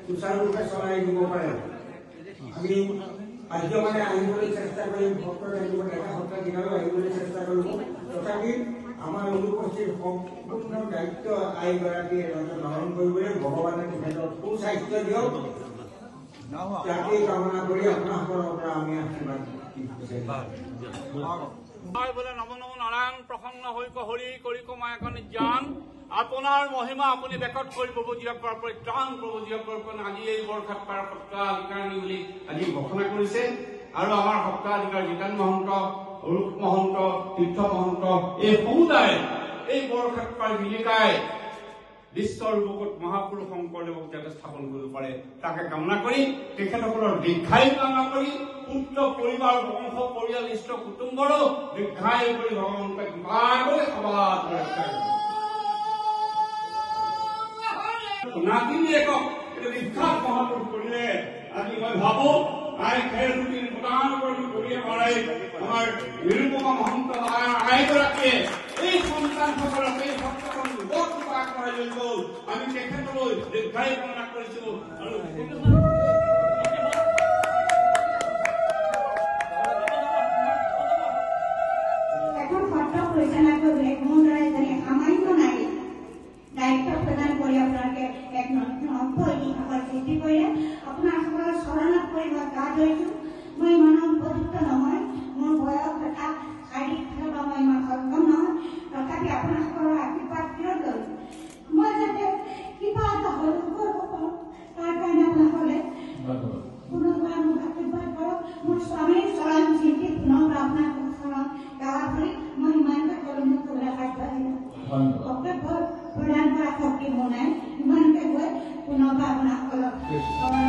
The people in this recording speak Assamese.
সুচাৰুৰূপে চলাই নিব পাৰে। আমি ৰাজ্য মানে আহিবলৈ চেষ্টা কৰিম, ভক্ত থাকিব, ডেকা সপ্তাহ দিনলৈ আহিবলৈ চেষ্টা কৰিব। তথাপি আমাৰ অনুপস্থিত সম্পূৰ্ণ দায়িত্ব আইগৰাকীয়ে গ্ৰহণ কৰিবলৈ ভগৱানে তেখেতক সুস্বাস্থ্য দিয়ক, তাকেই কামনা কৰি আপোনাসকলৰ পৰা আমি আশীৰ্বাদ বোলে নম নম নাৰায়ণ প্ৰসন্ন হৈক হৰি কৰিক মায়াক নিৰ্যান আপোনাৰ মহিমা আপুনি বেকত কৰিব প্ৰভুজীসকলৰ পৰিত্ৰাণ প্ৰভুজীসকলৰ আজি এই বৰক্ষেত্ৰৰ সত্ৰাধিকাৰী বুলি আজি ঘোষণা কৰিছে। আৰু আমাৰ সত্ৰাধিকাৰ জিতেন মহন্ত, অৰূপ মহন্ত, তীৰ্থ মহন্ত এই সমুদায় এই বৰক্ষেত্ৰৰ জিলিকাই বিশ্বৰ বুকুত মহাপুৰুষ শংকৰদেৱক যাতে স্থাপন কৰিব পাৰে তাকে কামনা কৰি তেখেতসকলৰ দীৰ্ঘায়ু কামনা কৰি পুত্ৰ পৰিবাৰ বংশ পৰিয়াল ইষ্ট কুটুম্বৰো দীৰ্ঘায়ু কৰি ভগৱন্তক মাগলৈ সবাত নাতিনি একক বিখ্যাত মহাপুৰুষ কৰিলে আজি মই ভাবো আই খেৰ ৰুটিন প্ৰদান কৰিয়ে মাৰাই আমাৰ নিৰুপমা মহন্ত আইগৰাকীয়ে এই সন্তানসকলক এই ভক্তসকলক বৰ কৃপা কৰাই লৈ গ'ল। আমি তেখেতলৈ দীৰ্ঘায়ু কামনা কৰিছো। আৰু এখন সত্ৰ পৰিচালনা কৰিবলৈ মোৰ দৰে এজনী সামান্য নাৰী দায়িত্ব প্ৰদান কৰি আপোনালোকে এক নব্য ইতিহাসৰ সৃষ্টি কৰিলে। আপোনাৰ সকলৰ চৰণত পৰি মই গা ধৰিছো। মই ইমানো উপযুক্ত নহয়, মোৰ বয়স তথা শাৰীৰিক ফালৰ পৰা মই ইমান সক্ষম নহয়, তথাপি আপোনালোকৰ আশীৰ্বাদ কিয় লৈছো মই যাতে কিবা এটা হল কৰিব পাৰোঁ, তাৰ কাৰণে আপোনালোকে পুনৰবাৰ মোক আশীৰ্বাদ কৰক। মোৰ স্বামীৰ চৰণ চিন্তি পুনৰবাৰ আপোনালোকৰ চৰণ গাৱা ধৰি মই ইমানকৈ কলমত ক'বলৈ আগবাঢ়িম। বক্তব্য প্ৰদান কৰা শক্তি মোৰ নাই, ইমানকৈ গৈ পুনৰবাৰ আপোনালোকক